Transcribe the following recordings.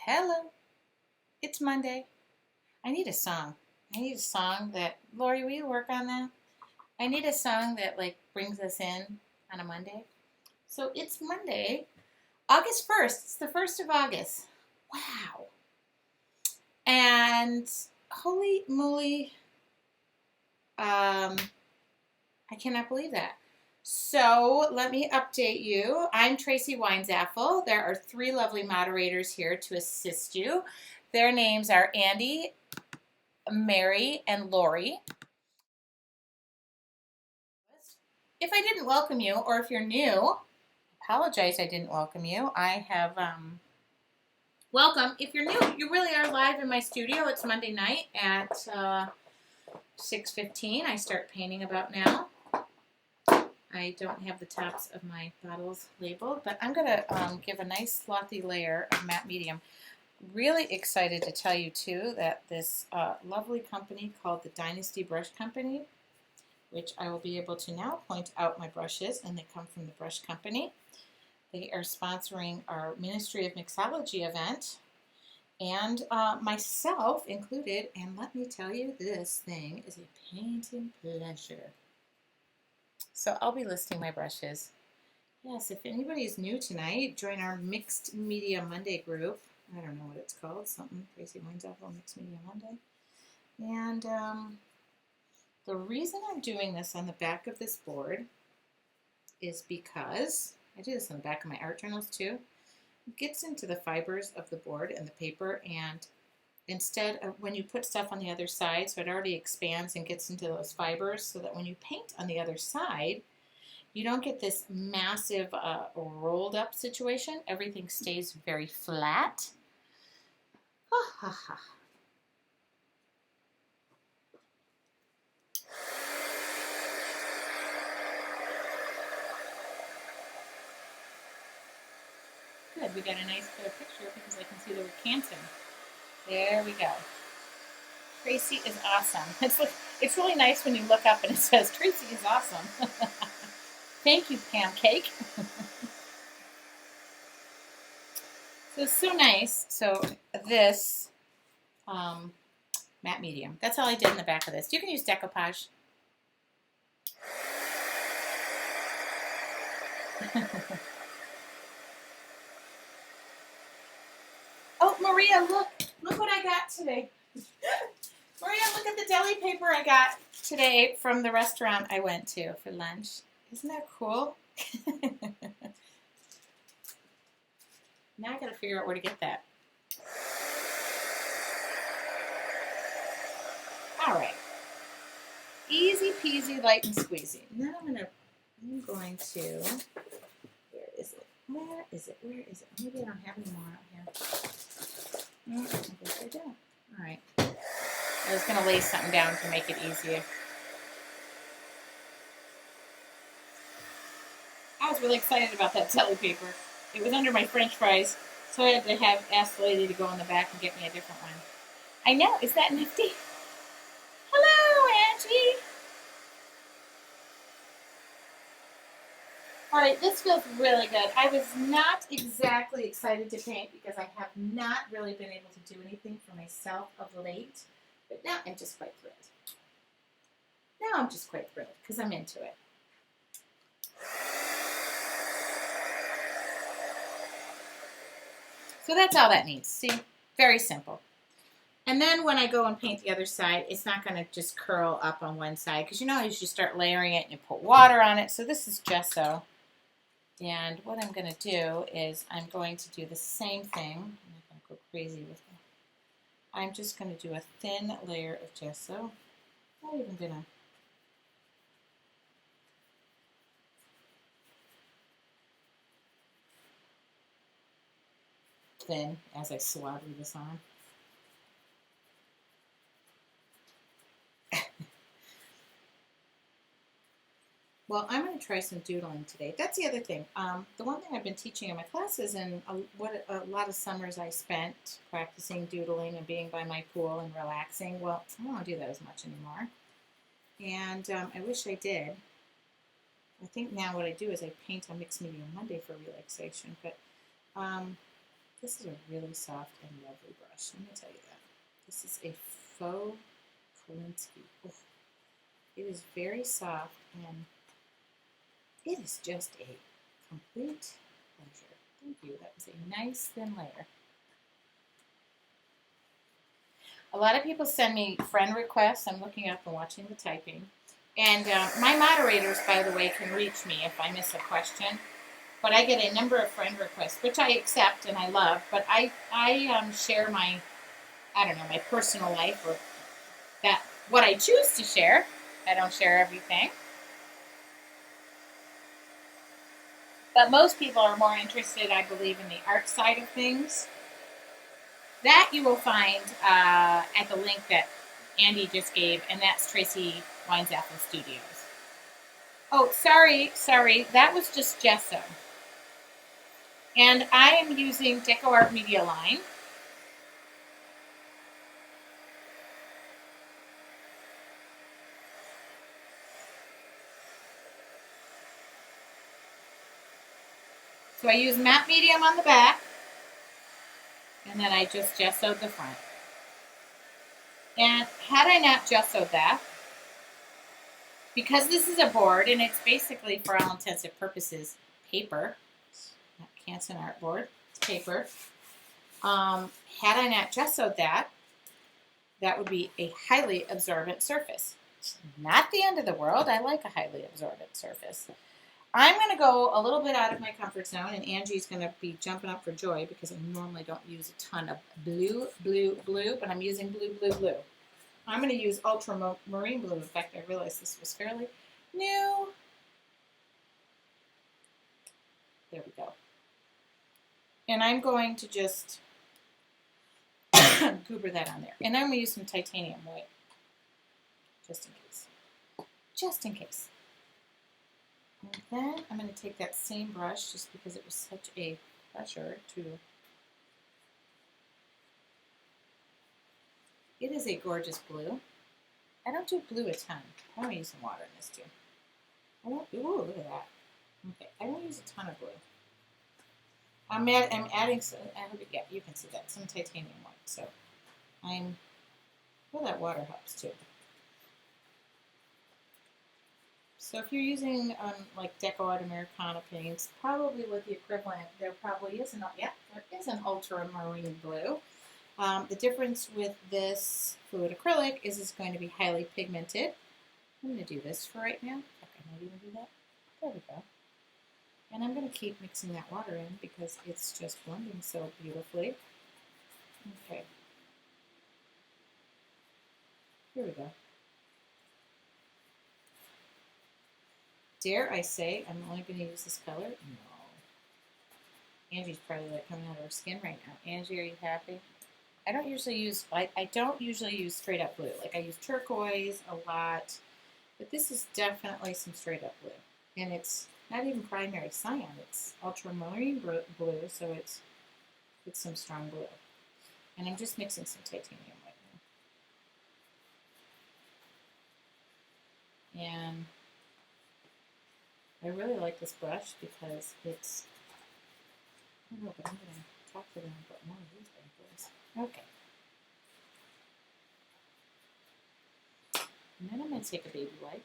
Hello, it's Monday. I need a song. I need a song that, Lori, will you work on that? I need a song that brings us in on a Monday. So it's Monday, August 1st. It's the 1st of August. Wow. And holy moly, I cannot believe that. So let me update you. I'm Tracy Weinzapfel. There are three lovely moderators here to assist you. Their names are Andy, Mary, and Lori. If I didn't welcome you, or if you're new, apologize I didn't welcome you. I have, welcome. If you're new, you really are live in my studio. It's Monday night at 6:15. I start painting about now. I don't have the tops of my bottles labeled, but I'm going to give a nice slothy layer of matte medium. Really excited to tell you, too, that this lovely company called the Dynasty Brush Company, which I will be able to now point out my brushes, and they come from the Brush Company. They are sponsoring our Ministry of Mixology event, and myself included, and let me tell you, this thing is a painting pleasure. So I'll be listing my brushes. Yes, if anybody is new tonight, join our Mixed Media Monday group. I don't know what it's called, something Tracy Weinzapfel Mixed Media Monday. And the reason I'm doing this on the back of this board is because, I do this on the back of my art journals too, it gets into the fibers of the board and the paper, and instead of when you put stuff on the other side, so it already expands and gets into those fibers, so that when you paint on the other side, you don't get this massive rolled up situation. Everything stays very flat. Ha ha ha. Good, we got a nice clear picture because I can see the recanting. There we go. Tracy is awesome. It's really nice when you look up and it says, Tracy is awesome. Thank you, Pancake. So it's so nice. So this matte medium. That's all I did in the back of this. You can use decoupage. Oh, Maria, look what I got today. Maria, look at the deli paper I got today from the restaurant I went to for lunch. Isn't that cool? Now I gotta figure out where to get that. All right. Easy peasy, light and squeezy. Now I'm going to, where is it? Where is it? Where is it? Maybe I don't have any more out here. I guess I do. All right. I was going to lay something down to make it easier. I was really excited about that deli paper. It was under my French fries, so I had to ask the lady to go in the back and get me a different one. I know. Is that nifty? Hello, Angie. All right, this feels really good. I was not exactly excited to paint because I have not really been able to do anything for myself of late, but now I'm just quite thrilled. Now I'm just quite thrilled because I'm into it. So that's all that needs. See, very simple. And then when I go and paint the other side, it's not going to just curl up on one side because you know as you start layering it and you put water on it. So this is gesso. And what I'm going to do is I'm going to do the same thing. I'm not going to go crazy with it. I'm just going to do a thin layer of gesso. Not even going to. Thin as I swabber this on. Well, I'm going to try some doodling today. That's the other thing. The one thing I've been teaching in my classes, and what a lot of summers I spent practicing doodling and being by my pool and relaxing. Well, I don't want to do that as much anymore. And I wish I did. I think now what I do is I paint on Mixed Media Monday for relaxation. But This is a really soft and lovely brush. Let me tell you that. This is a faux Kolinsky. Oh, it is very soft and it is just a complete pleasure. Thank you. That was a nice thin layer. A lot of people send me friend requests. I'm looking up and watching the typing. And my moderators, by the way, can reach me if I miss a question. But I get a number of friend requests, which I accept and I love. But I share my, I don't know, my personal life or that what I choose to share. I don't share everything. But most people are more interested, I believe, in the art side of things. That you will find at the link that Andy just gave, and that's Tracy Weinzapfel Studios. Oh, sorry, that was just gesso. And I am using Deco Art Media Line. So I use matte medium on the back, and then I just gessoed the front. And had I not gessoed that, because this is a board, and it's basically, for all intents and purposes, paper, not Canson artboard, it's paper. Had I not gessoed that, that would be a highly absorbent surface. It's not the end of the world. I like a highly absorbent surface. I'm going to go a little bit out of my comfort zone, and Angie's going to be jumping up for joy because I normally don't use a ton of blue, but I'm using blue. I'm going to use ultramarine blue. In fact, I realized this was fairly new. There we go. And I'm going to just goober that on there. And I'm going to use some titanium white, just in case. Just in case. And then I'm going to take that same brush, just because it was such a pleasure to... It is a gorgeous blue. I don't do blue a ton. I don't use some water in this too. I don't, ooh, look at that. Okay, I don't use a ton of blue. I'm adding some, yeah, you can see that, some titanium white. So well, that water helps too. So if you're using like Deco Art Americana paints, probably with the equivalent, there probably is an ultramarine blue. The difference with this fluid acrylic is it's going to be highly pigmented. I'm going to do this for right now. Okay, maybe we'll do that. There we go. And I'm going to keep mixing that water in because it's just blending so beautifully. Okay. Here we go. Dare I say I'm only going to use this color? No. Angie's probably like coming out of her skin right now. Angie, are you happy? I don't usually use straight up blue. Like I use turquoise a lot, but this is definitely some straight up blue. And it's not even primary cyan, it's ultramarine blue, so it's some strong blue. And I'm just mixing some titanium right now. And I really like this brush because it's, I don't know, but I'm going to talk to them and put more of these bad boys. Okay. And then I'm going to take a baby wipe.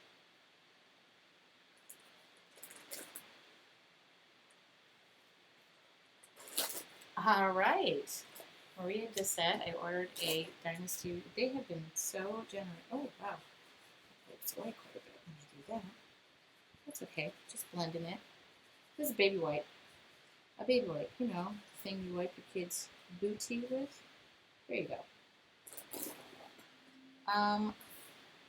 All right. Maria just said I ordered a Dynasty. They have been so generous. Oh, wow. It's away quite a bit when I do that. That's okay. Just blending it. This is a baby wipe. A baby wipe, you know, the thing you wipe your kid's booty with. There you go.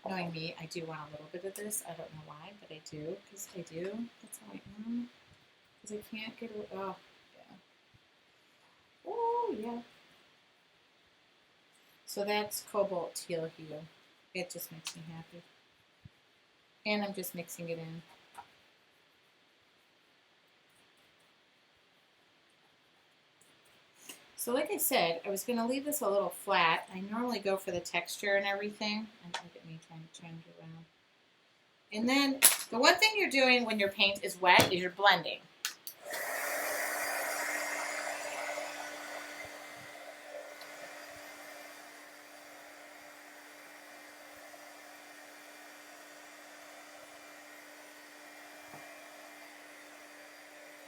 Knowing me, I do want a little bit of this. I don't know why, but I do, because I do. That's how I am. Because I can't get it. Oh, yeah. Oh, yeah. So that's cobalt teal hue. It just makes me happy. And I'm just mixing it in. So like I said, I was going to leave this a little flat. I normally go for the texture and everything. And look at me trying to change it around. And then the one thing you're doing when your paint is wet is you're blending.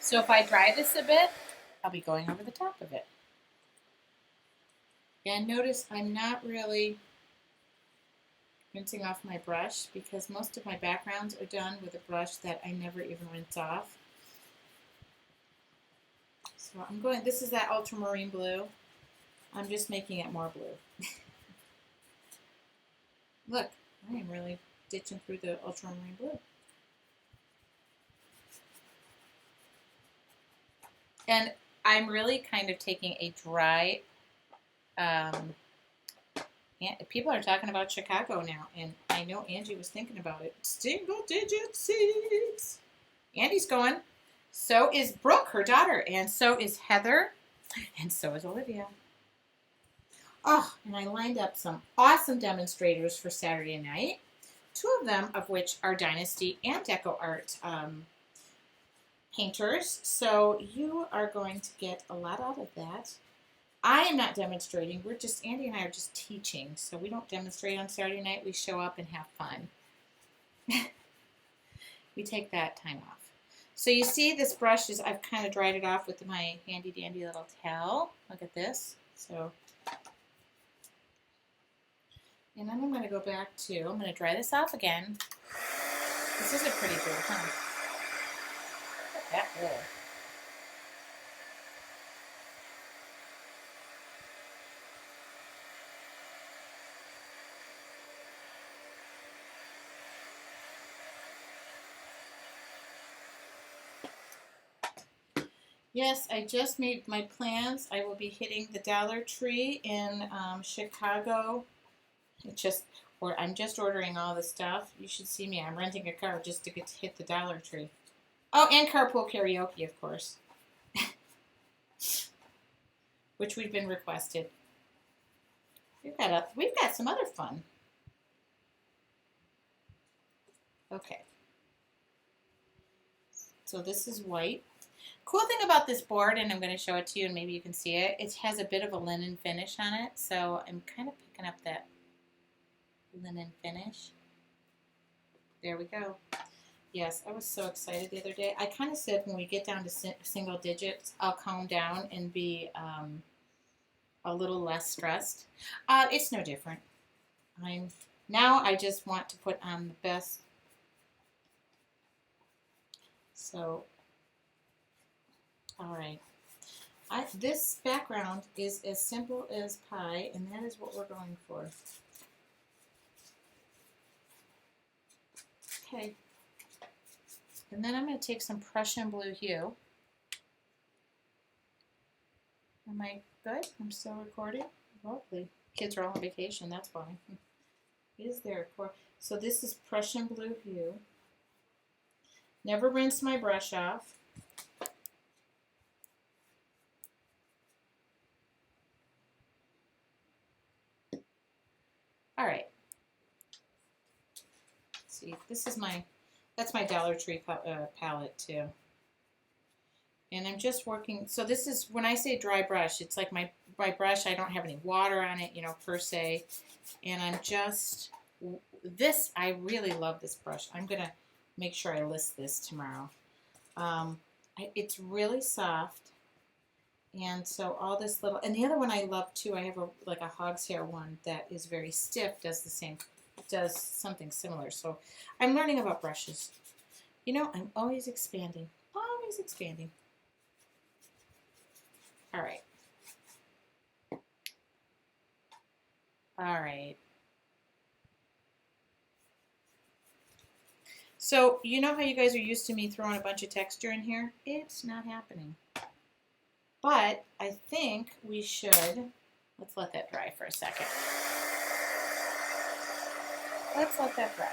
So if I dry this a bit, I'll be going over the top of it. And notice I'm not really rinsing off my brush because most of my backgrounds are done with a brush that I never even rinse off. So I'm going, this is that ultramarine blue. I'm just making it more blue. Look, I am really ditching through the ultramarine blue. And I'm really kind of taking a dry, people are talking about Chicago now, and I know Angie was thinking about it. Single digit seeds. Andy's going. So is Brooke, her daughter, and so is Heather, and so is Olivia. Oh, and I lined up some awesome demonstrators for Saturday night, 2 of them of which are Dynasty and Deco Art painters. So you are going to get a lot out of that. I am not demonstrating. We're just, Andy and I are just teaching. So we don't demonstrate on Saturday night. We show up and have fun. We take that time off. So you see this brush is, I've kind of dried it off with my handy dandy little towel. Look at this. So, and then I'm going to go back to, I'm going to dry this off again. This is a pretty blue, huh? Look at that blue. Yes, I just made my plans. I will be hitting the Dollar Tree in Chicago. I'm just ordering all the stuff. You should see me. I'm renting a car just to get to hit the Dollar Tree. Oh, and carpool karaoke, of course, which we've been requested. We've got some other fun. Okay. So this is white. Cool thing about this board, and I'm going to show it to you and maybe you can see it, it has a bit of a linen finish on it. So I'm kind of picking up that linen finish. There we go. Yes, I was so excited the other day. I kind of said when we get down to single digits, I'll calm down and be a little less stressed. It's no different. Now I just want to put on the best. So, all right. This background is as simple as pie, and that is what we're going for. Okay. And then I'm going to take some Prussian blue hue. Am I good? I'm still recording? Lovely. Kids are all on vacation, that's why. Is there? So this is Prussian blue hue. Never rinse my brush off. All right. Let's see, this is that's my Dollar Tree palette too. And I'm just working, so this is, when I say dry brush, it's like my brush, I don't have any water on it, per se. And I'm just, I really love this brush. I'm going to make sure I list this tomorrow. It's really soft. And so all this little, and the other one I love too, I have like a hog's hair one that is very stiff, does something similar. So I'm learning about brushes. I'm always expanding, always expanding. All right. All right. So you know how you guys are used to me throwing a bunch of texture in here? It's not happening. But I think we should, let's let that dry for a second. Let's let that dry.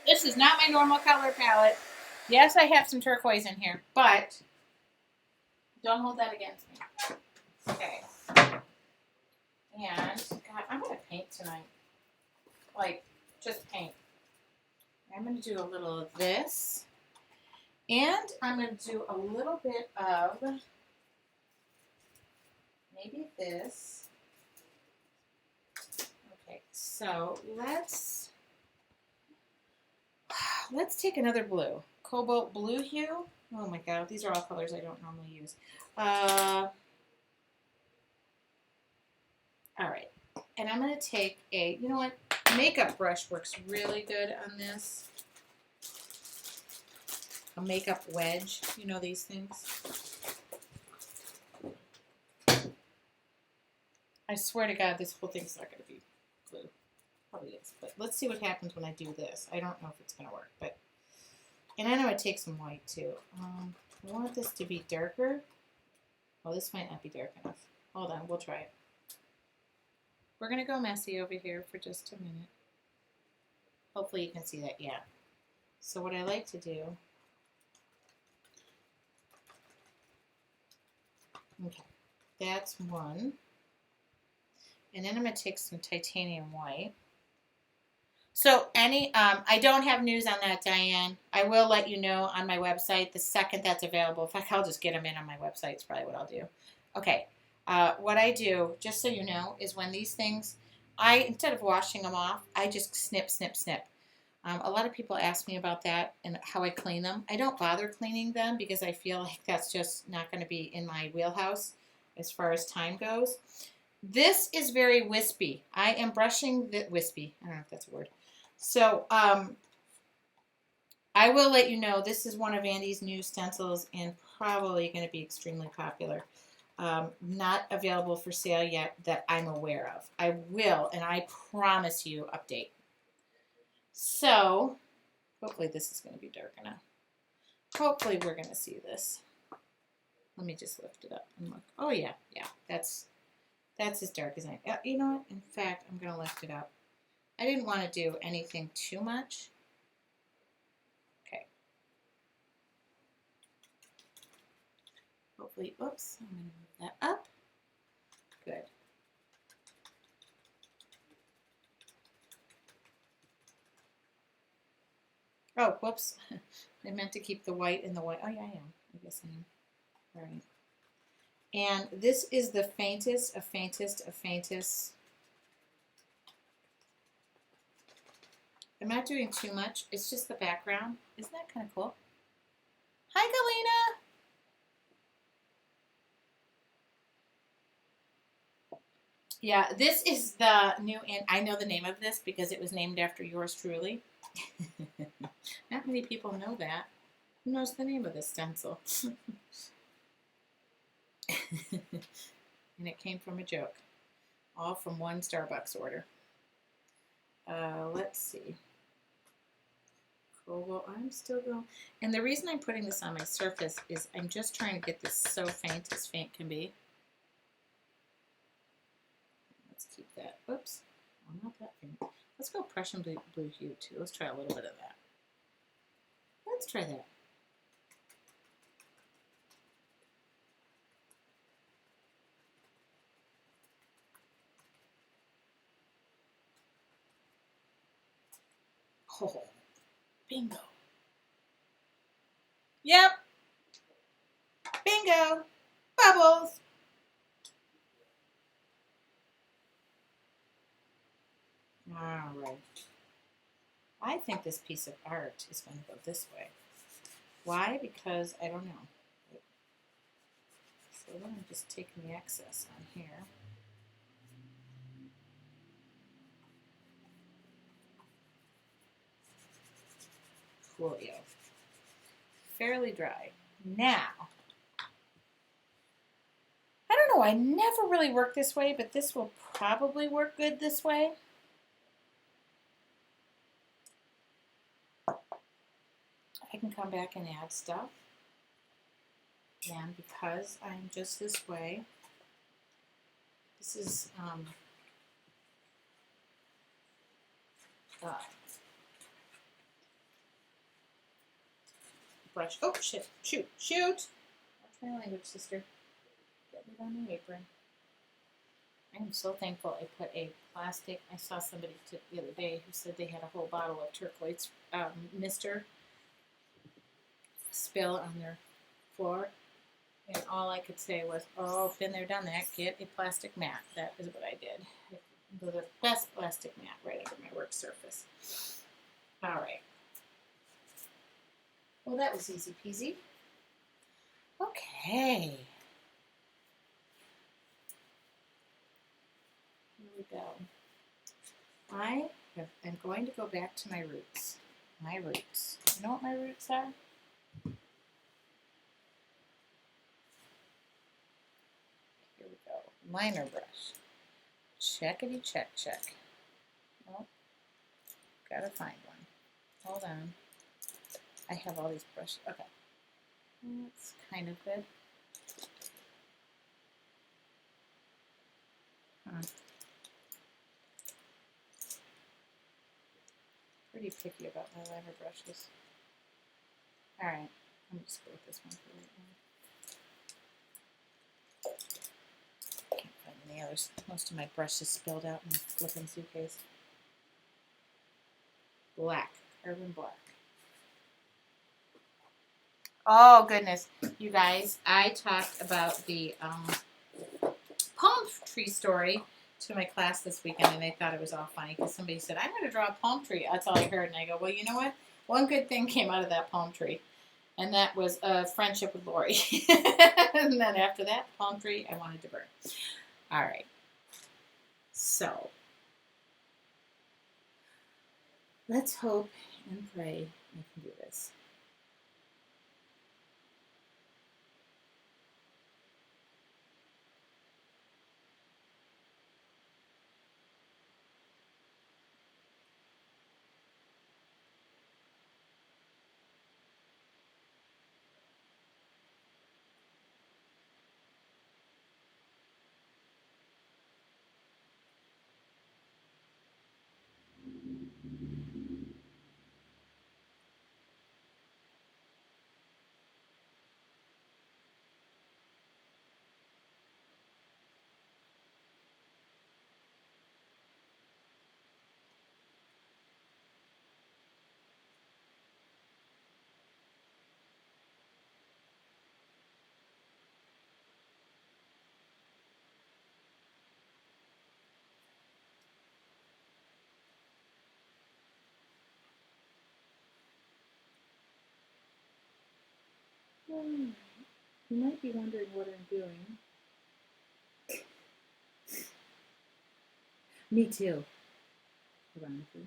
This is not my normal color palette. Yes, I have some turquoise in here, but don't hold that against me. Okay. And, God, I'm going to paint tonight. Like, just paint. I'm going to do a little of this. And I'm going to do a little bit of maybe this. Okay, so let's take another blue. Cobalt blue hue. Oh my God, these are all colors I don't normally use. All right, and I'm going to take a, you know what, makeup brush works really good on this. A makeup wedge, you know these things? I swear to God, this whole thing's not going to be blue. Probably is, but let's see what happens when I do this. I don't know if it's going to work, but, and I'm going to take some white too. I want this to be darker. Oh, this might not be dark enough. Hold on, we'll try it. We're going to go messy over here for just a minute. Hopefully you can see that, yeah. So what I like to do, okay, that's one. And then I'm going to take some titanium white. So I don't have news on that, Diane. I will let you know on my website the second that's available. In fact, I'll just get them in on my website. It's probably what I'll do. Okay. What I do, just so you know, is when these things, instead of washing them off, I just snip, snip, snip. A lot of people ask me about that and how I clean them. I don't bother cleaning them because I feel like that's just not going to be in my wheelhouse as far as time goes. This is very wispy. I am brushing the wispy. I don't know if that's a word. So I will let you know this is one of Andy's new stencils and probably going to be extremely popular. Not available for sale yet that I'm aware of. I will, and I promise you, update. So hopefully this is going to be dark enough. Hopefully we're going to see this. Let me just lift it up and look. Oh yeah, that's as dark as I. You know what? In fact, I'm going to lift it up. I didn't want to do anything too much. Okay. Hopefully, oops, I'm going to move that up. Good. Oh, whoops. I meant to keep the white in the white. Oh, yeah, I am. I guess I am. All right. And this is the faintest of faintest of faintest. I'm not doing too much. It's just the background. Isn't that kind of cool? Hi, Galena. Yeah, this is the new, and I know the name of this because it was named after yours truly. Not many people know that. Who knows the name of this stencil? And it came from a joke. All from one Starbucks order. Let's see. Cool. Well, I'm still going. And the reason I'm putting this on my surface is I'm just trying to get this so faint as faint can be. Let's keep that. Oops. Well, not that faint. Let's go Prussian blue hue too. Let's try a little bit of that. Let's try that. Oh, bingo. Yep. Bingo. Bubbles. All right. I think this piece of art is going to go this way. Why? Because I don't know. So then I'm just taking the excess on here. Coolio. Fairly dry. Now, I don't know, I never really work this way, but this will probably work good this way. I can come back and add stuff. And because I'm just this way, this is brush. Oh, shit. Shoot. Shoot. That's my language, sister. Get it on the apron. I'm so thankful I put a plastic. I saw somebody the other day who said they had a whole bottle of turquoise mister spill on their floor. And all I could say was, oh, been there, done that. Get a plastic mat. That is what I did. The best plastic mat right under my work surface. All right. Well, that was easy peasy. Okay. Here we go. I'm going to go back to my roots. My roots. You know what my roots are? Here we go. Liner brush. Checkity check check. Oh, gotta find one. Hold on. I have all these brushes. Okay. That's kind of good. Pretty picky about my liner brushes. All right. I'm just going to go with this one for right now. Can't find any others. Most of my brushes spilled out in the flipping suitcase. Black. Carbon black. Oh, goodness. You guys, I talked about the palm tree story to my class this weekend, and they thought it was all funny because somebody said, I'm going to draw a palm tree. That's all I heard. And I go, well, you know what? One good thing came out of that palm tree, and that was a friendship with Lori. And then after that palm tree, I wanted to burn. All right. So let's hope and pray I can do this. You might be wondering what I'm doing. Me too, ironically.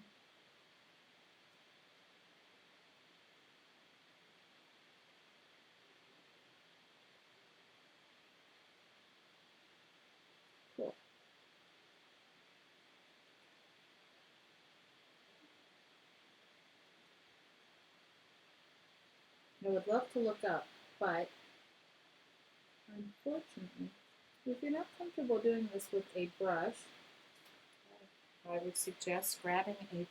Cool. I would love to look up, but unfortunately, if you're not comfortable doing this with a brush, I would suggest grabbing a pen.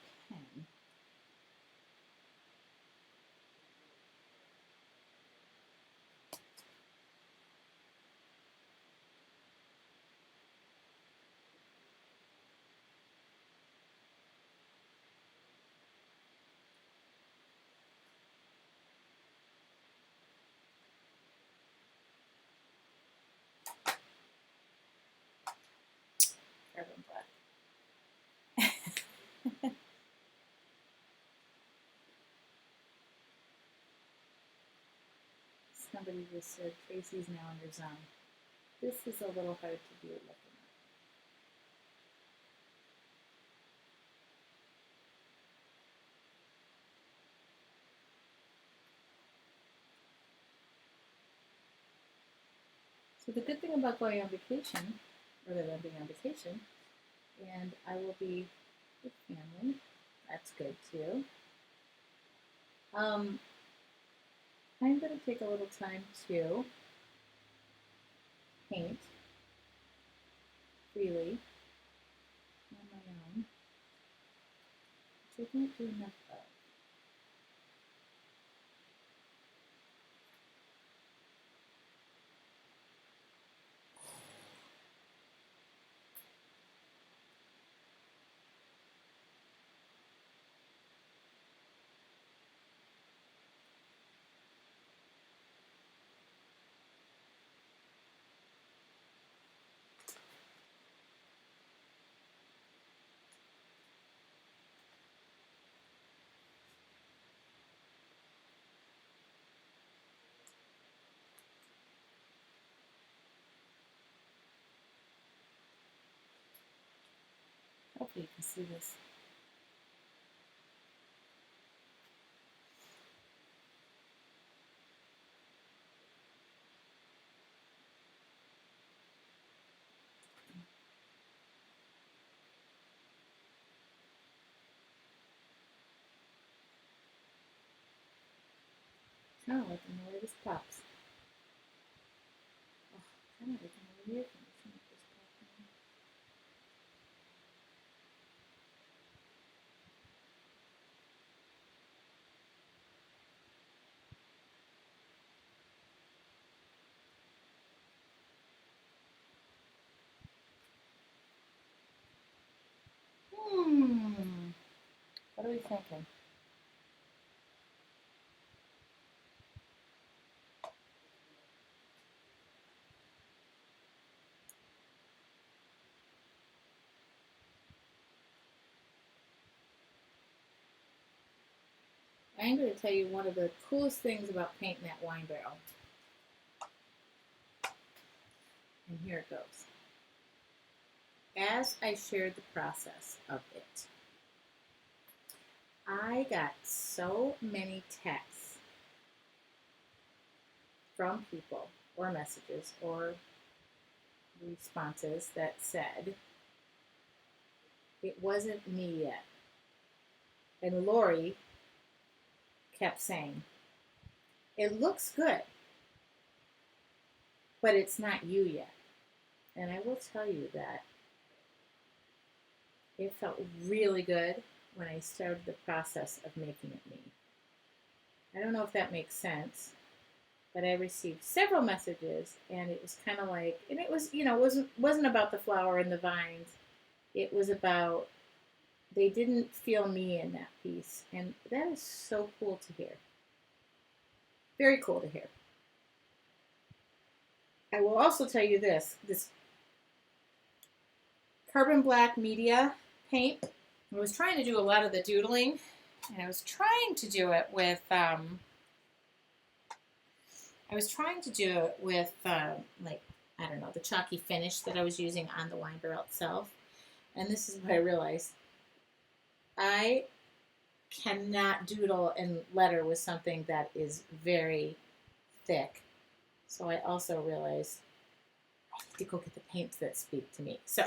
Carbon black. Somebody just said Tracy's now in her zone. This is a little hard to do looking at. So the good thing about going on vacation, rather than being on vacation, and I will be with family. That's good too. I'm going to take a little time to paint freely on my own, which I don't do enough of. Hopefully you can see this. Kind of like the way this pops. Oh, kind of like the way this What are we thinking? I'm going to tell you one of the coolest things about painting that wine barrel. And here it goes. As I shared the process of it, I got so many texts from people or messages or responses that said, it wasn't me yet. And Lori kept saying, it looks good, but it's not you yet. And I will tell you that it felt really good when I started the process of making it me. I don't know if that makes sense, but I received several messages, and it was kind of like, and it was, wasn't about the flower and the vines. It was about, they didn't feel me in that piece, and that is so cool to hear. Very cool to hear. I will also tell you this carbon black media paint, I was trying to do a lot of the doodling, and I was trying to do it with, like, I don't know, the chalky finish that I was using on the wine barrel itself. And this is what I realized. I cannot doodle and letter with something that is very thick. So I also realized I need to go get the paints that speak to me. So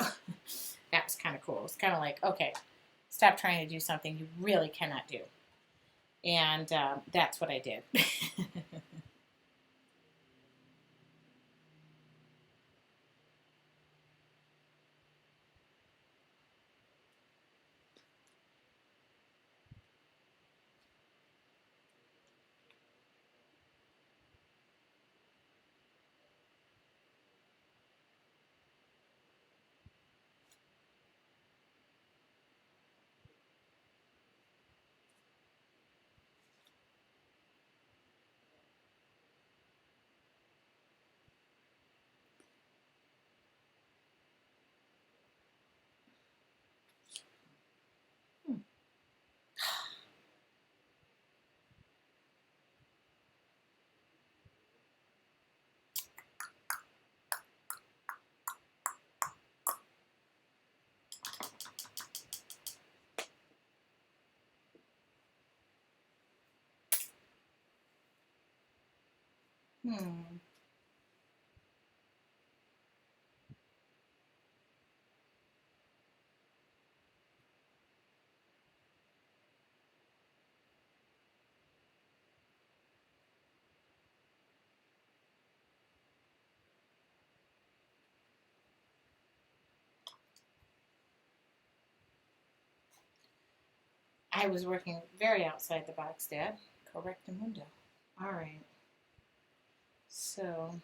that was kind of cool. It's kind of like, okay, stop trying to do something you really cannot do. And that's what I did. I was working very outside the box, Dad. Correctamundo. All right. So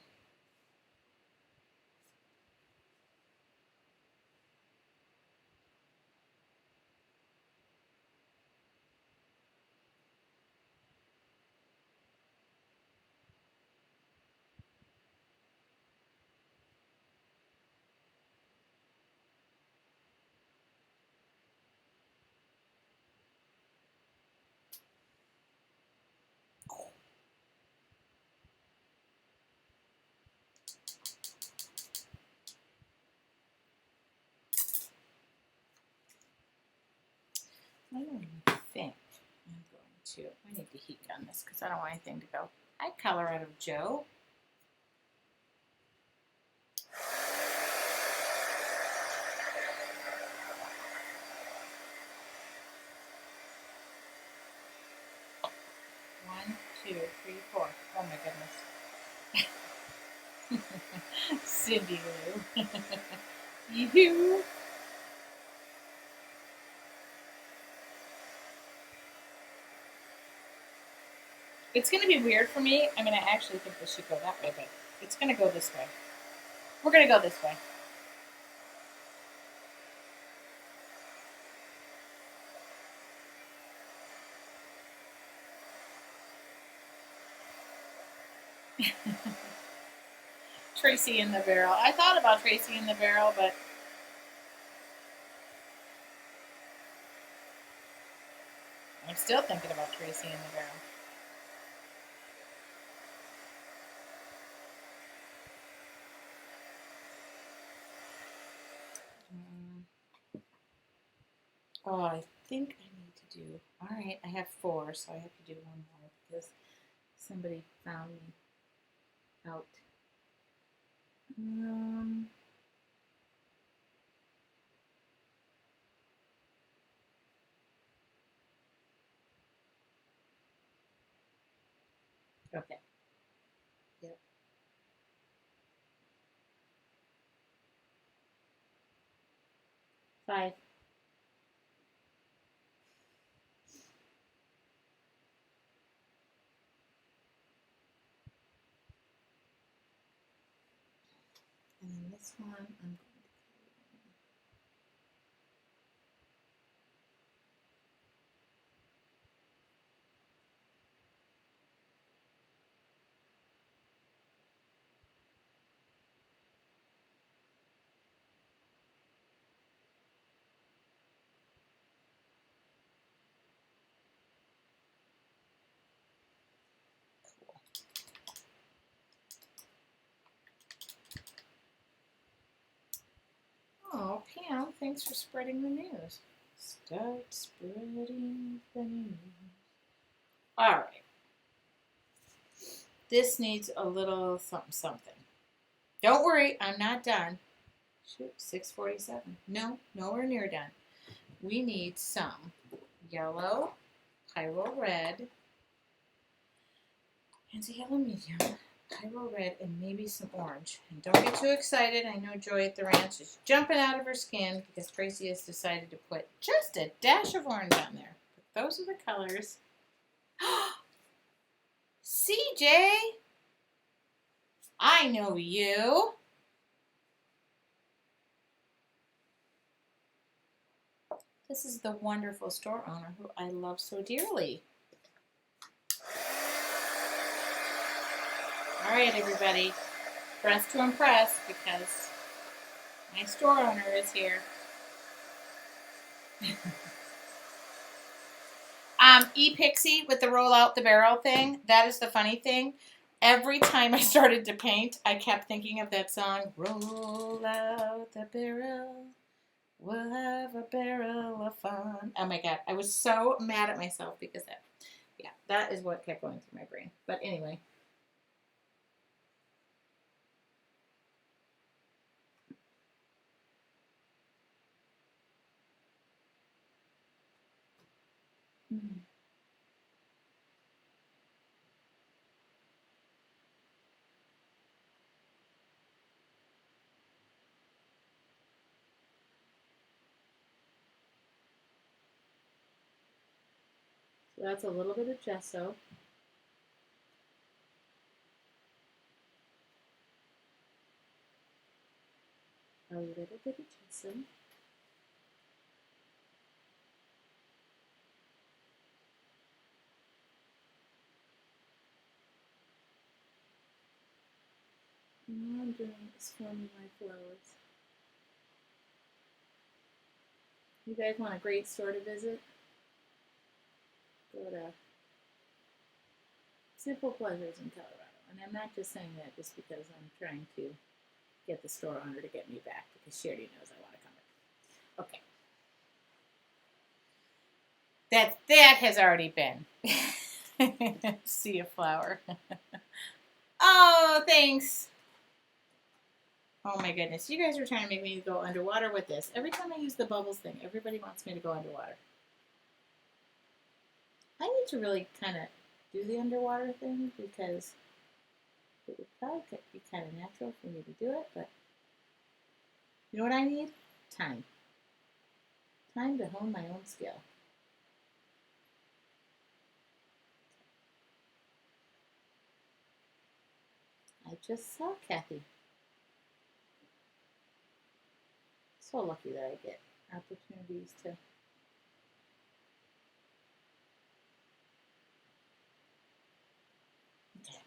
I don't even think I'm going to. I need to heat gun this because I don't want anything to go. I color out of Joe. One, two, three, four. Oh my goodness. Cindy Lou. You. It's going to be weird for me. I mean, I actually think this should go that way, but it's going to go this way. We're going to go this way. Tracy in the barrel. I thought about Tracy in the barrel, but I'm still thinking about Tracy in the barrel. Oh, I think I need to do. All right, I have 4, so I have to do one more because somebody found me out. Okay. Yep. 5. And then this one, I'm going to. Oh, Pam, thanks for spreading the news. Start spreading the news. All right. This needs a little something, something. Don't worry, I'm not done. Shoot, 6:47. No, nowhere near done. We need some yellow, pyro red, and a yellow medium, pyro red, and maybe some orange. And don't get too excited. I know Joy at the ranch is jumping out of her skin because Tracy has decided to put just a dash of orange on there. But those are the colors. CJ, I know you. This is the wonderful store owner who I love so dearly. All right, everybody, dress to impress because my store owner is here. E-Pixie with the roll out the barrel thing. That is the funny thing. Every time I started to paint, I kept thinking of that song, roll out the barrel, we'll have a barrel of fun. Oh my God, I was so mad at myself because that is what kept going through my brain. But anyway. So that's a little bit of gesso. A little bit of gesso. And all I'm doing is forming my flowers. You guys want a great store to visit? Go to Simple Pleasures in Colorado. And I'm not just saying that just because I'm trying to get the store owner to get me back because she already knows I want to come back. Okay. That has already been. See a flower. Oh, thanks. Oh my goodness. You guys are trying to make me go underwater with this. Every time I use the bubbles thing, everybody wants me to go underwater. I need to really kind of do the underwater thing because it would probably be kind of natural for me to do it, but you know what I need? Time. Time to hone my own skill. I just saw Kathy. So lucky that I get opportunities to. Okay.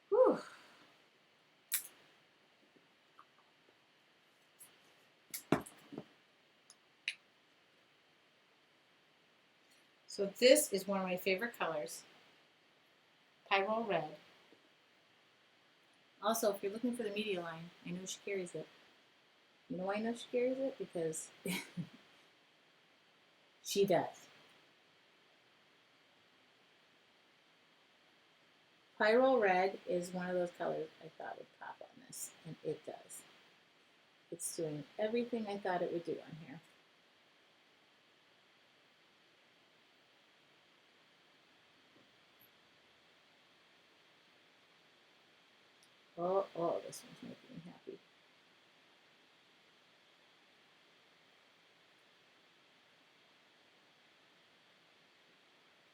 Whew. So this is one of my favorite colors, Pyrrole Red. Also, if you're looking for the media line, I know she carries it. You know why I know she carries it? Because she does. Pyrrole Red is one of those colors I thought would pop on this, and it does. It's doing everything I thought it would do on here. Oh, this one's making me happy.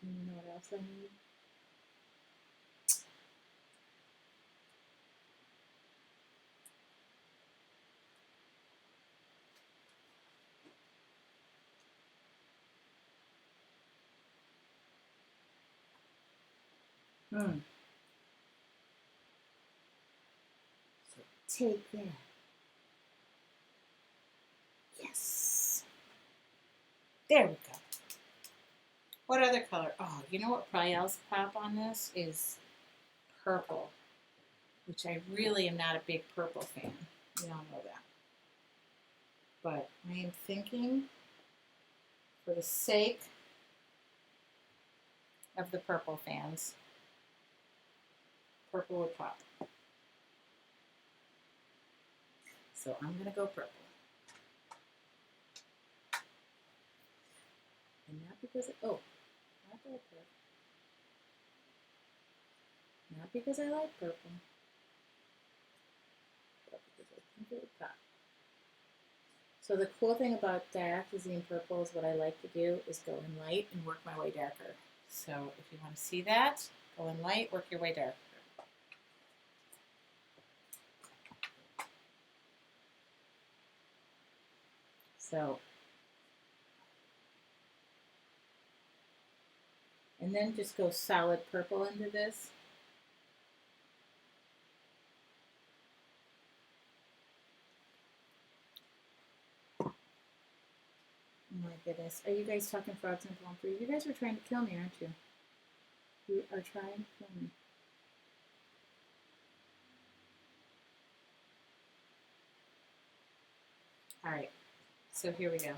And you know what else I need? So take that. Yes. There we go. What other color? Oh, you know what probably else pop on this is purple, which I really am not a big purple fan. You all know that. But I am thinking, for the sake of the purple fans, purple would pop. So I'm going to go purple. And not because not because I like purple, but because I think it would pop. So the cool thing about diaphysine purple is what I like to do is go in light and work my way darker. So if you want to see that, go in light, work your way darker. So, and then just go solid purple into this. Oh my goodness. Are you guys talking frogs and palm trees? You guys are trying to kill me, aren't you? You are trying to kill me. All right. So here we go.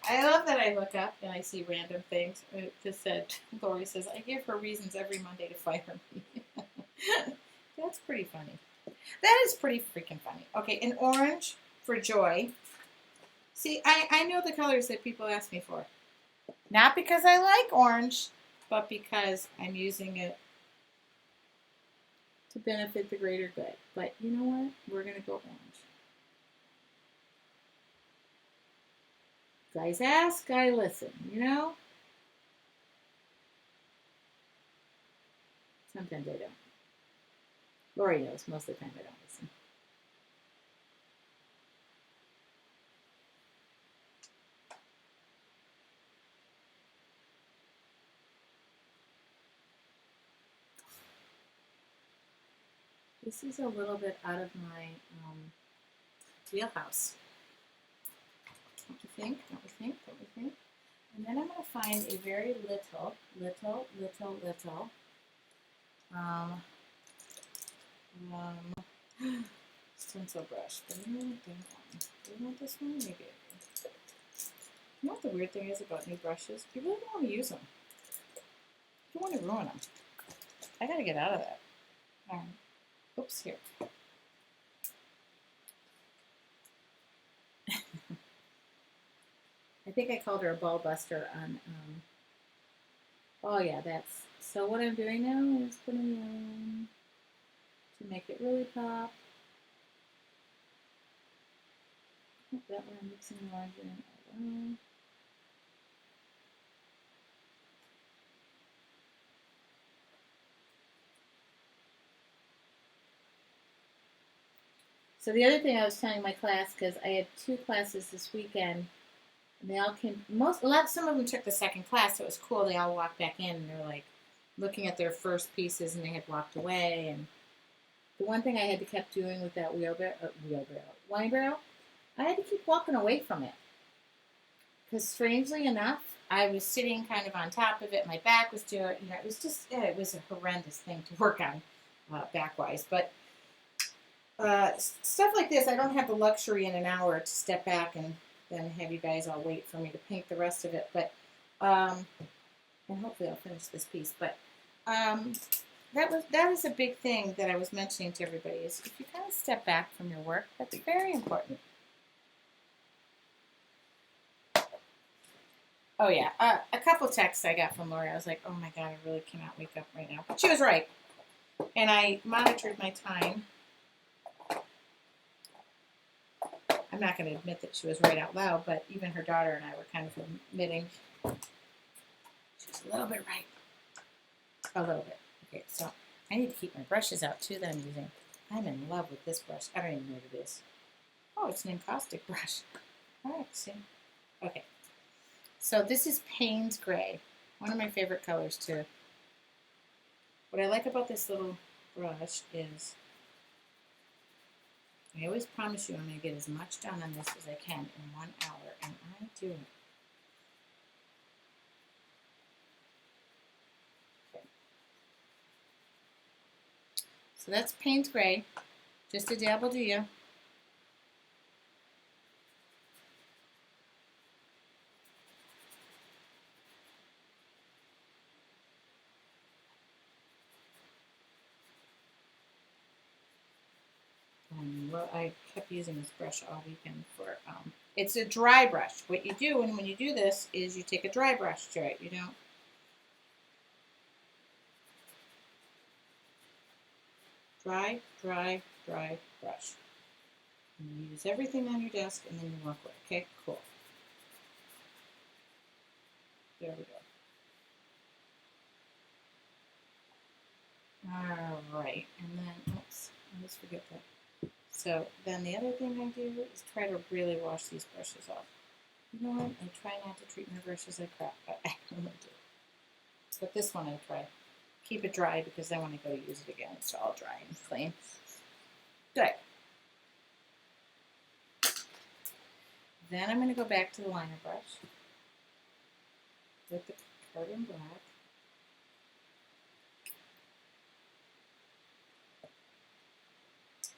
I love that I look up and I see random things. It just said, Lori says, I give her reasons every Monday to fire me. That's pretty funny. That is pretty freaking funny. Okay, an orange for joy. See, I know the colors that people ask me for. Not because I like orange, but because I'm using it to benefit the greater good. But you know what? We're going to go orange. Guys ask, I listen, you know? Sometimes I don't. Lori knows most of the time I don't listen. This is a little bit out of my wheelhouse. Don't you think? Don't we think? Don't we think? And then I'm going to find a very little um, stencil brush. But I don't want that one. Do you want this one? Maybe I do. You know what the weird thing is about new brushes? You really don't want to use them. You don't want to ruin them. I got to get out of that. Oops, here. I think I called her a ball buster on, oh yeah, that's, so what I'm doing now is putting it on to make it really pop. That way I'm mixing the margarine around. So the other thing I was telling my class, because I had 2 classes this weekend, and they all came, some of them took the second class, so it was cool. They all walked back in, and they were like looking at their first pieces, and they had walked away. And the one thing I had to keep doing with that wine barrel, I had to keep walking away from it. Because strangely enough, I was sitting kind of on top of it. My back was to it. You know, it was a horrendous thing to work on back-wise. But stuff like this, I don't have the luxury in an hour to step back and then have you guys all wait for me to paint the rest of it. But and hopefully I'll finish this piece. But that was a big thing that I was mentioning to everybody, is if you kind of step back from your work, that's very important. Oh yeah, a couple texts I got from Lori. I was like, oh my God, I really cannot wake up right now. But she was right. And I monitored my time. I'm not going to admit that she was right out loud, but even her daughter and I were kind of admitting she's a little bit right. A little bit. Okay, so I need to keep my brushes out too that I'm using. I'm in love with this brush. I don't even know what it is. Oh, it's an encaustic brush. All right, see. Okay. So this is Payne's Gray. One of my favorite colors too. What I like about this little brush is I always promise you I'm going to get as much done on this as I can in 1 hour, and I do it. Okay. So that's Payne's Gray. Just a dab will do you. Well, I kept using this brush all weekend for, it's a dry brush. What you do when you do this is you take a dry brush to it. You don't, dry brush. And you use everything on your desk and then you walk away. Okay, cool. There we go. All right, and then, oops, I always forget that. So then the other thing I do is try to really wash these brushes off. You know what? I try not to treat my brushes like crap, but I really do. But this one I try. Keep it dry because then when I go to use it again, it's all dry and clean. Good. Then I'm going to go back to the liner brush with the carbon black.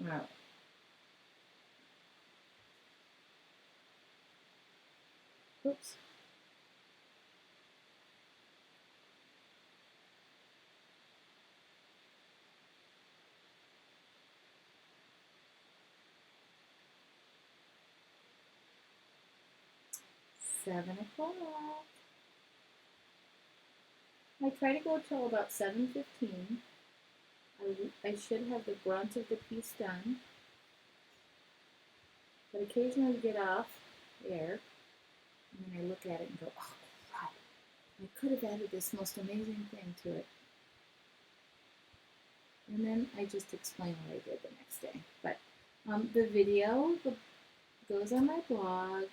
All right. Oops. Seven o'clock. I try to go till about 7:15. I should have the brunt of the piece done. But occasionally I get off there, and then I look at it and go, oh, God, I could have added this most amazing thing to it. And then I just explain what I did the next day. But the video goes on my blog.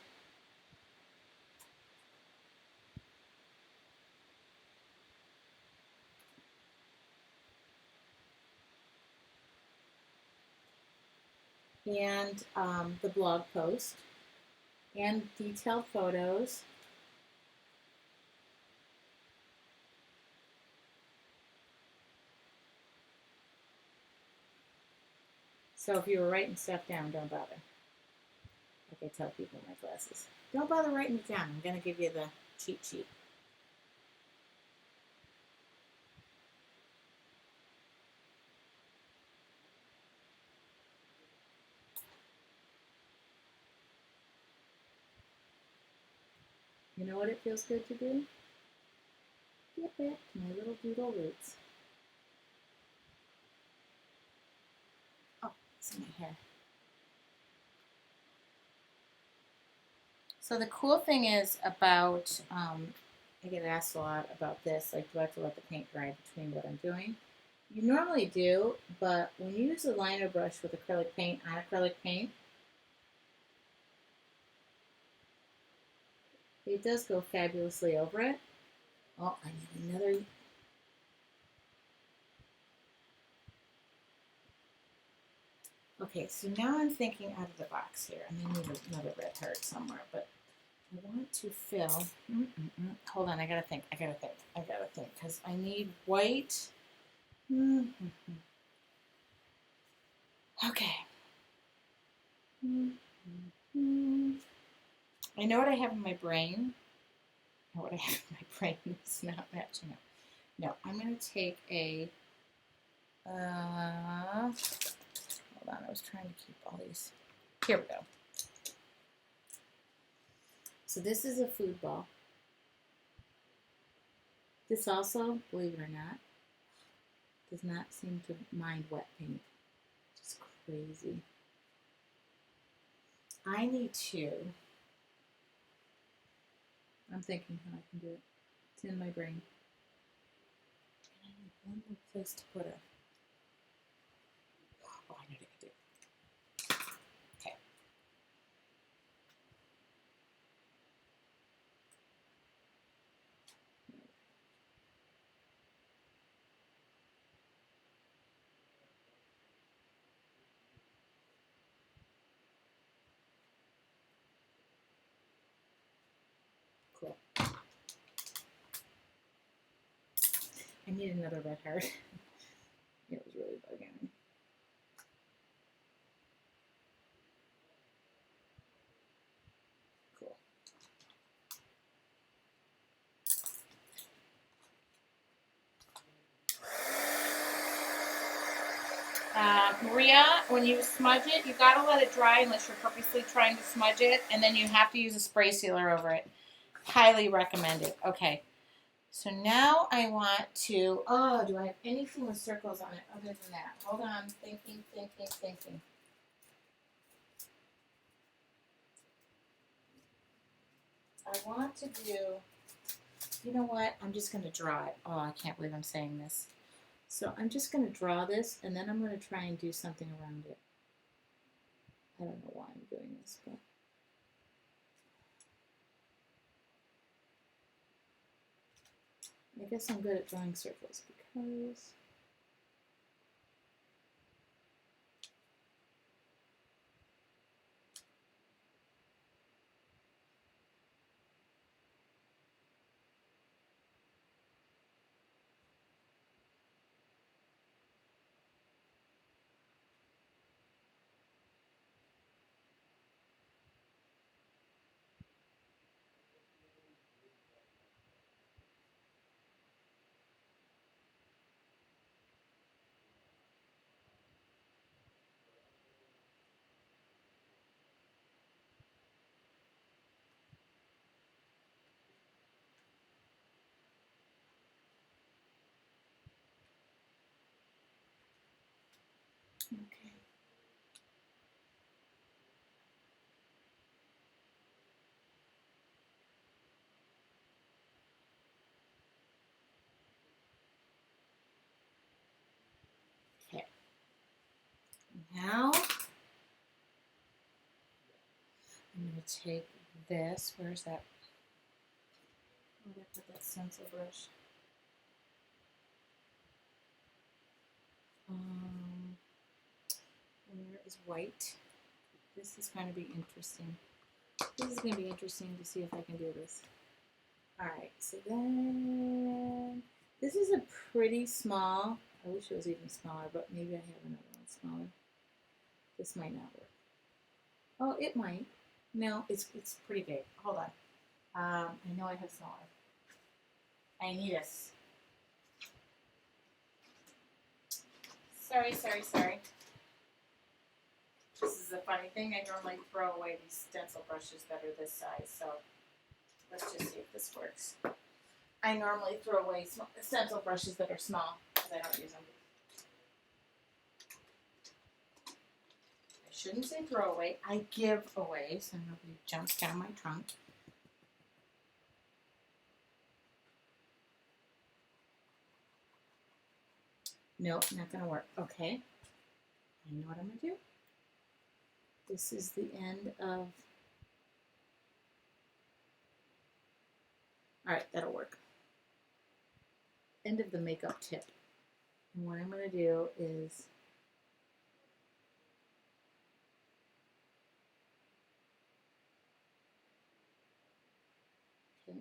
And the blog post and detailed photos. So if you were writing stuff down, don't bother. Like I tell people in my classes, don't bother writing it down. I'm going to give you the cheat sheet. You know what it feels good to do? Get back to my little doodle roots. Oh, it's in my hair. So the cool thing is about, I get asked a lot about this, like do I have to let the paint dry between what I'm doing? You normally do, but when you use a liner brush with acrylic paint on acrylic paint, it does go fabulously over it. Oh, I need another. Okay, so now I'm thinking out of the box here. I may need another red heart somewhere, but I want to fill. Hold on, I gotta think. Because I need white. Okay. I know what I have in my brain. What I have in my brain is not matching up. No, I'm going to take a, hold on, I was trying to keep all these. Here we go. So this is a food ball. This also, believe it or not, does not seem to mind wet paint. Just crazy. I need to, I'm thinking how I can do it. It's in my brain. And I need one more place to put it. Oh, I know what I can do. Okay. Cool. I need another red heart. It was really bugging me. Cool. Maria, when you smudge it, you gotta let it dry unless you're purposely trying to smudge it, and then you have to use a spray sealer over it. Highly recommended. Okay. So now I want to, oh, do I have anything with circles on it other than that? Hold on, thinking. I want to do, you know what? I'm just going to draw it. Oh, I can't believe I'm saying this. So I'm just going to draw this, and then I'm going to try and do something around it. I don't know why I'm doing this, but. I guess I'm good at drawing circles because okay. Okay. Now I'm going to take this. Where's that? Where did I put that stencil brush? Where is white? This is going to be interesting. This is going to be interesting to see if I can do this. Alright, so then this is a pretty small. I wish it was even smaller, but maybe I have another one smaller. This might not work. Oh, it might. No, it's pretty big. Hold on. I know I have smaller. I need a. Sorry. This is a funny thing. I normally throw away these stencil brushes that are this size, so let's just see if this works. I normally throw away stencil brushes that are small because I don't use them. I shouldn't say throw away. I give away so nobody jumps down my trunk. Nope, not going to work. Okay. I know what I'm going to do. This is the end of... Alright, that'll work. End of the makeup tip. And what I'm going to do is... Okay.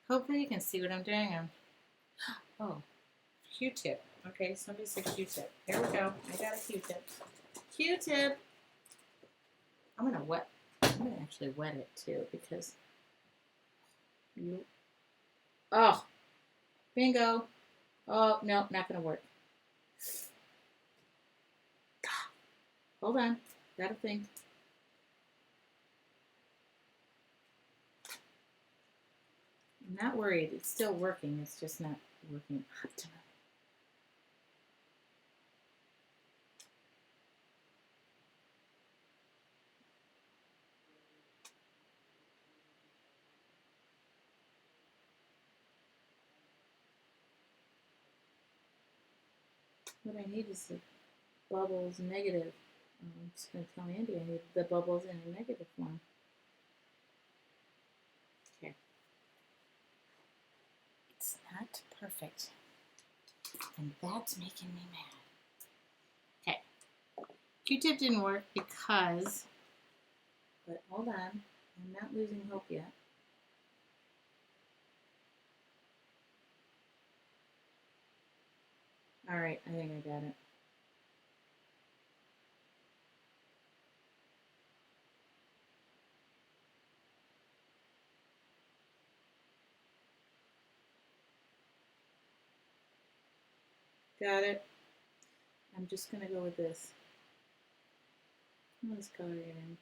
Hopefully you can see what I'm doing. Oh, Q-tip. Okay, somebody said Q-tip. Here we go. I got a Q-tip. Q-tip. I'm gonna actually wet it too because you. Oh, bingo. Oh no, not gonna work. Hold on, gotta think. I'm not worried. It's still working. It's just not working optimally. What I need is the bubbles negative. I'm just going to tell Andy I need the bubbles in a negative form. Okay. It's not perfect. And that's making me mad. Okay. Q-tip didn't work because, but hold on, I'm not losing hope yet. All right, I think I got it. Got it. I'm just going to go with this. Let's color it in.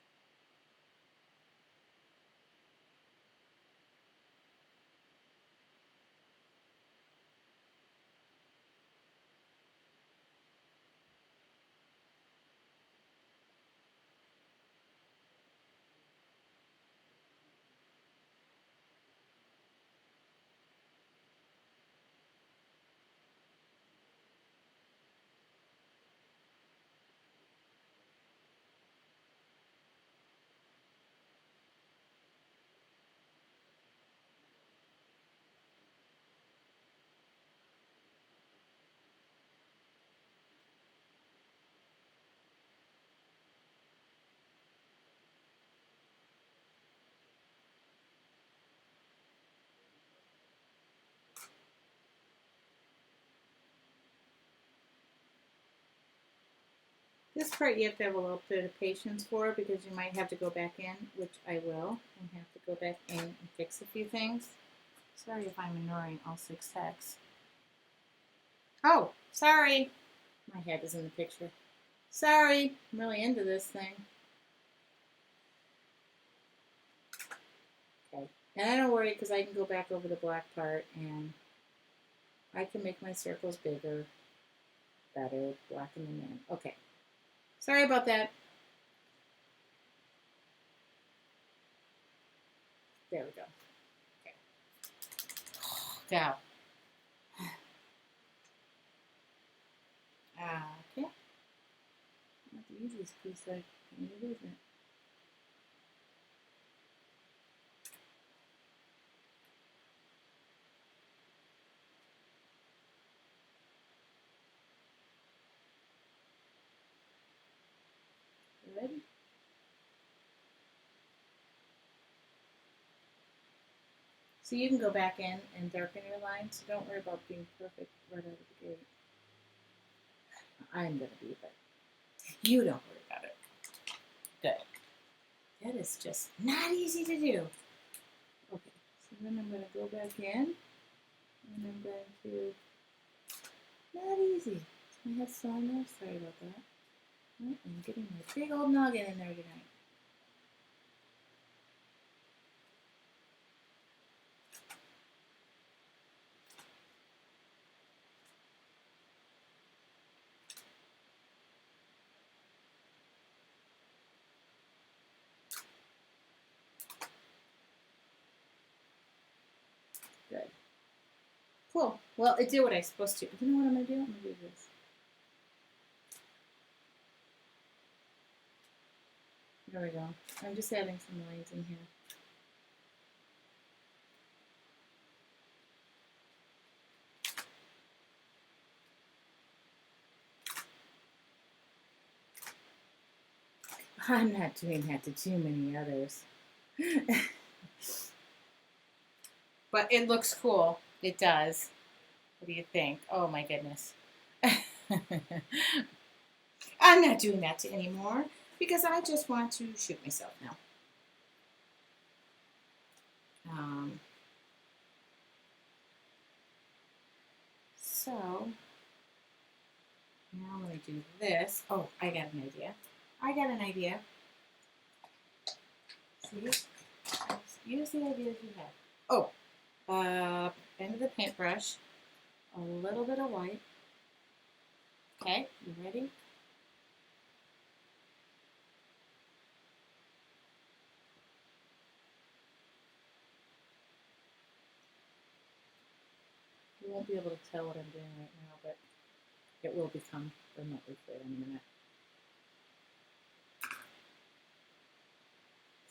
This part you have to have a little bit of patience for because you might have to go back in, which I will, and have to go back in and fix a few things. Sorry if I'm ignoring all 6 texts. Oh, sorry. My head is in the picture. Sorry, I'm really into this thing. Okay, and I don't worry because I can go back over the black part and I can make my circles bigger, better, blacken them in. Okay. Sorry about that. There we go. Okay. Now, Okay. Not the easiest piece I've made, is it? Good. So you can go back in and darken your line, so don't worry about being perfect right out of the gate. I'm going to be, but you don't worry about it. Good. That is just not easy to do. Okay, so then I'm going to go back in, and I'm going to, not easy. Is my head still in there? Sorry about that. Oh, I'm getting my big old noggin in there tonight. Good. Cool. Well, it did what I was supposed to. You know what I'm going to do? I'm going to do this. There we go. I'm just adding some lines in here. I'm not doing that to too many others. But it looks cool. It does. What do you think? Oh my goodness. I'm not doing that to anymore because I just want to shoot myself now. So now I'm going to do this. Oh, I got an idea. See? Use the ideas you have. Oh, end of the paintbrush, a little bit of white. Okay, you ready? You won't be able to tell what I'm doing right now, but it will become remotely clear in a minute.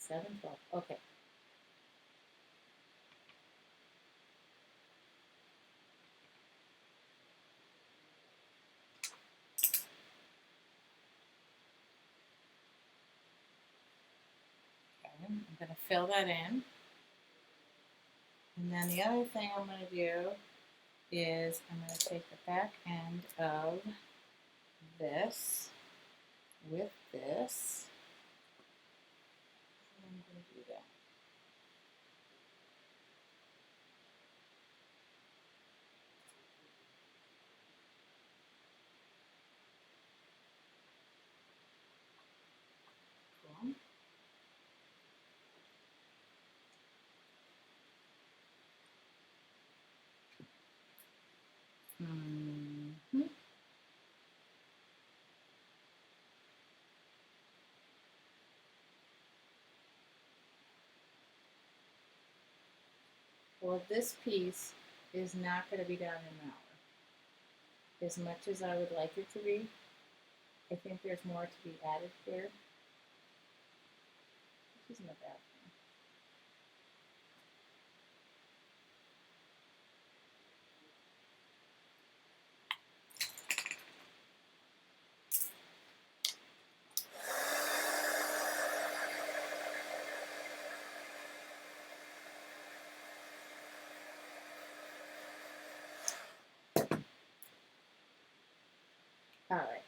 7:12. Okay. I'm going to fill that in. And then the other thing I'm going to do is I'm going to take the back end of this with this. And I'm going to do that. Cool. Mm-hmm. Well, this piece is not going to be done in an hour. As much as I would like it to be, I think there's more to be added here. Which isn't a bad thing. All right.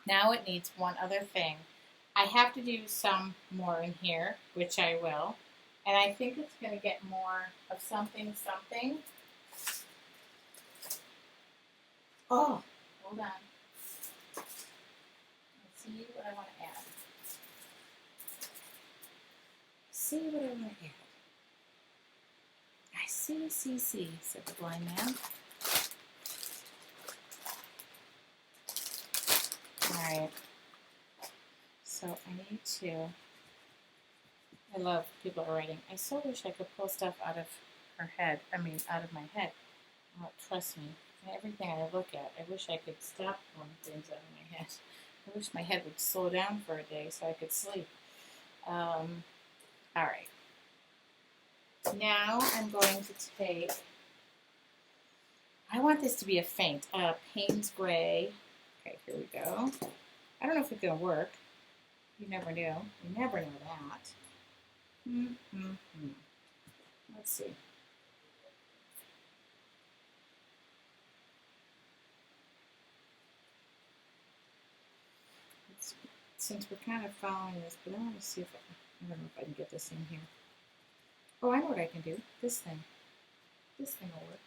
Now it needs one other thing. I have to do some more in here, which I will. And I think it's going to get more of something. Oh, hold on. Let's see what I want to add. See what I want to add. I see, said the blind man. Alright. So I need to, I love people are writing. I so wish I could pull stuff out of her head. Out of my head. Oh, trust me. Everything I look at, I wish I could stop pulling things out of my head. I wish my head would slow down for a day so I could sleep. Alright. Now I'm going to take, I want this to be a faint, Payne's Gray. Okay, here we go. I don't know if it's going to work. You never know. You never know that. Let's see. Since we're kind of following this, but I want to see if I don't know if I can get this in here. Oh, I know what I can do. This thing. This thing will work.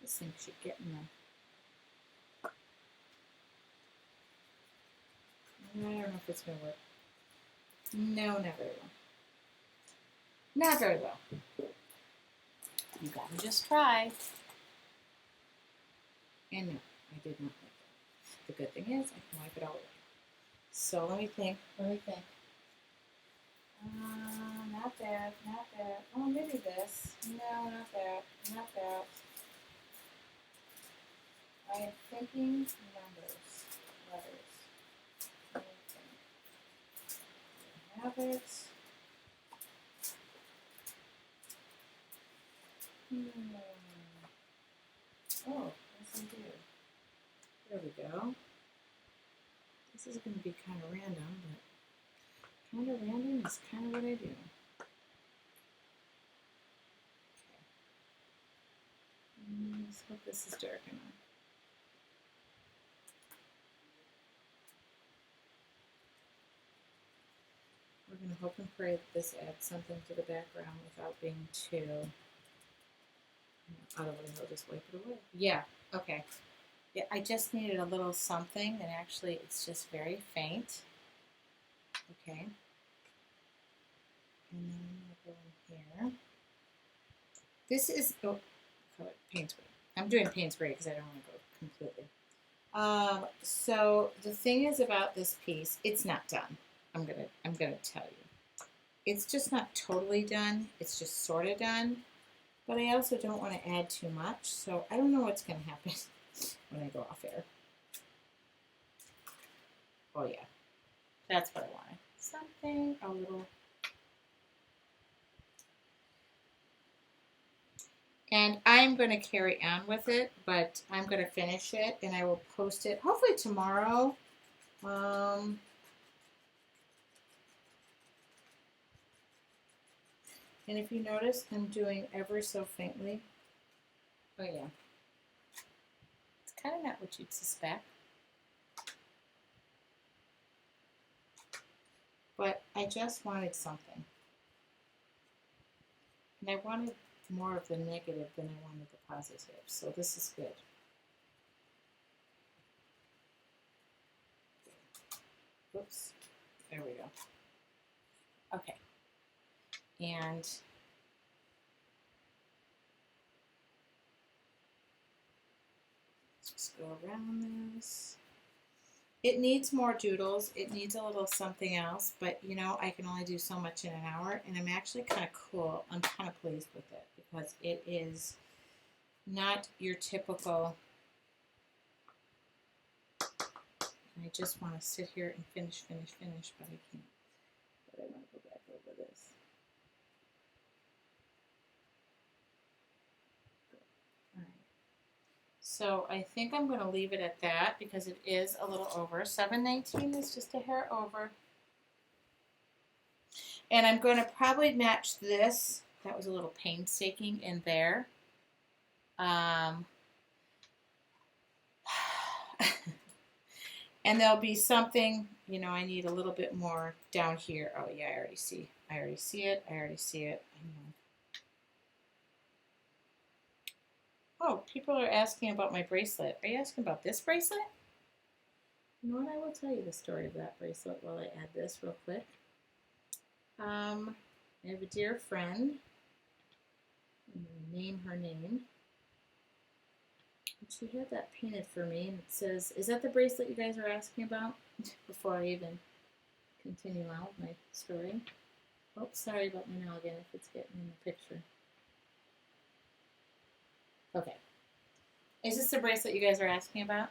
This thing should get in there. I don't know if it's going to work. No, not very well. Not very well. You got to just try. And no, I did not like it. The good thing is I can wipe it all away. So let me think. Not bad. Oh, maybe this. No, not that. I am thinking numbers, letters. Have it. Oh, yes I do. There we go. This is going to be kind of random, but kind of random is kind of what I do. Okay. Let's hope this is dark enough. We're going to hope and pray that this adds something to the background without being too otherwise I'll just wipe it away. Yeah, okay. Yeah, I just needed a little something, and actually it's just very faint. Okay. And then I'm going to go in here. This is, oh, call it Payne's Spray. I'm doing Payne's Spray because I don't want to go completely. So the thing is about this piece, it's not done. I'm gonna tell you. It's just not totally done. It's just sort of done. But I also don't want to add too much, so I don't know what's going to happen when I go off air. Oh yeah, that's what I wanted. Something a little. And I'm going to carry on with it, but I'm going to finish it, and I will post it hopefully tomorrow. And if you notice, I'm doing ever so faintly. Oh yeah. It's kind of not what you'd suspect. But I just wanted something. And I wanted more of the negative than I wanted the positive. So this is good. Whoops. There we go. Okay. And just go around this. It needs more doodles. It needs a little something else, but you know, I can only do so much in an hour, and I'm actually kind of cool. I'm kind of pleased with it because it is not your typical. I just want to sit here and finish, but I can't. But I want to go back over this. So I think I'm going to leave it at that because it is a little over. 719 is just a hair over. And I'm going to probably match this. That was a little painstaking in there. And there'll be something, you know, I need a little bit more down here. Oh yeah, I already see it. I know. Oh, People are asking about my bracelet. Are you asking about this bracelet? You know what? I will tell you the story of that bracelet while I add this real quick. I have a dear friend. I'm going to name her name. She had that painted for me, and it says, is that the bracelet you guys are asking about? Before I even continue on with my story. Oh, sorry about my nail again if it's getting in the picture. Okay. Is this the bracelet you guys are asking about?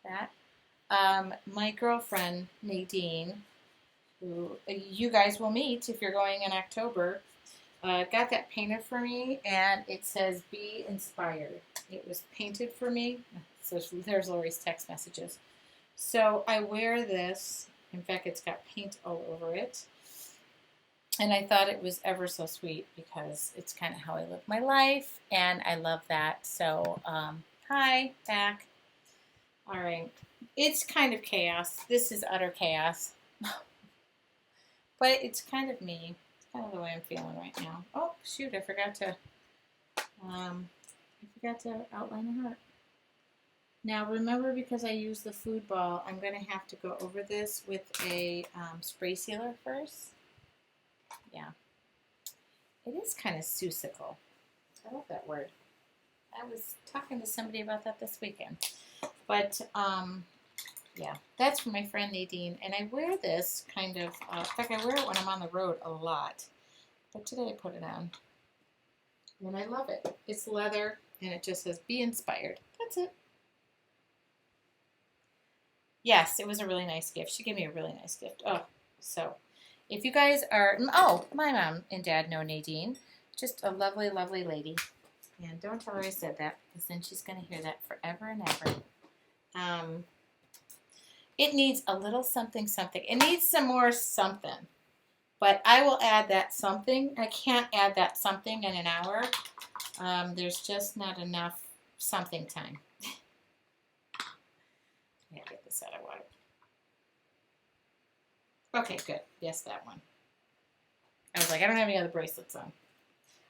That? My girlfriend, Nadine, who you guys will meet if you're going in October, got that painted for me, and it says, be inspired. It was painted for me. So there's Lori's text messages. So I wear this. In fact, it's got paint all over it. And I thought it was ever so sweet because it's kind of how I live my life, and I love that. So, hi, back. All right. It's kind of chaos. This is utter chaos. But it's kind of me. It's kind of the way I'm feeling right now. Oh, shoot, I forgot to outline a heart. Now, remember, because I used the food ball, I'm going to have to go over this with a spray sealer first. Yeah. It is kind of susical. I love that word. I was talking to somebody about that this weekend. But, yeah, that's from my friend Nadine. And I wear this kind of, in fact, I wear it when I'm on the road a lot. But today I put it on. And I love it. It's leather, and it just says, be inspired. That's it. Yes, it was a really nice gift. She gave me a really nice gift. Oh, so if you guys are, oh, my mom and dad know Nadine. Just a lovely, lovely lady. And don't tell her I said that, because then she's going to hear that forever and ever. It needs a little something, something. It needs some more something. But I will add that something. I can't add that something in an hour. There's just not enough something time. Yeah, get this out of water. Okay, good. Yes, that one. I was like, I don't have any other bracelets on.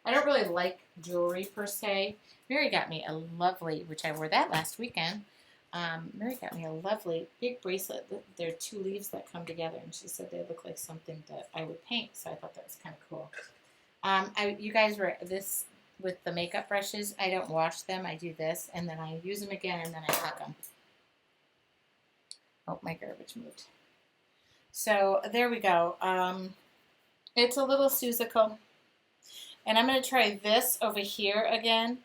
I don't really like jewelry per se. Mary got me a lovely, which I wore that last weekend. Mary got me a lovely big bracelet. There are two leaves that come together, and she said they look like something that I would paint, so I thought that was kind of cool. You guys were this with the makeup brushes. I don't wash them. I do this, and then I use them again, and then I tuck them. Oh, my garbage moved. So there we go. It's a little susical. And I'm going to try this over here again.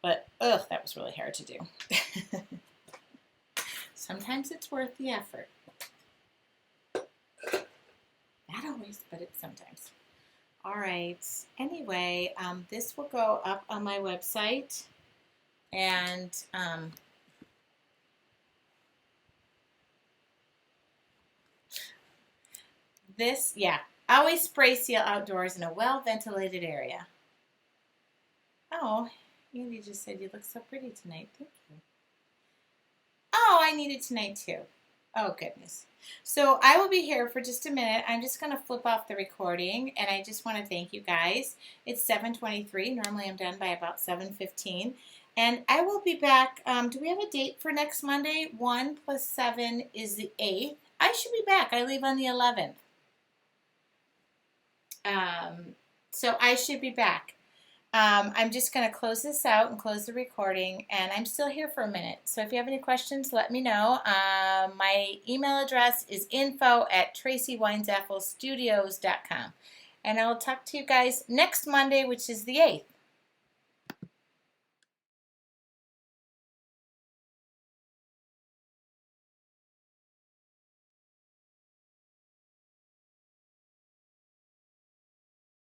But, ugh, that was really hard to do. Sometimes it's worth the effort. Not always, but it's sometimes. All right. Anyway, this will go up on my website. And this, yeah. Always spray seal outdoors in a well-ventilated area. Oh, Andy just said you look so pretty tonight. Thank you. Oh, I need it tonight too. Oh, goodness. So I will be here for just a minute. I'm just going to flip off the recording, and I just want to thank you guys. It's 7:23. Normally I'm done by about 7:15. And I will be back. Do we have a date for next Monday? 1 + 7 is the 8th. I should be back. I leave on the 11th. So I should be back. I'm just going to close this out and close the recording, and I'm still here for a minute. So if you have any questions, let me know. My email address is info@tracyweinzapfelstudios.com. And I'll talk to you guys next Monday, which is the 8th.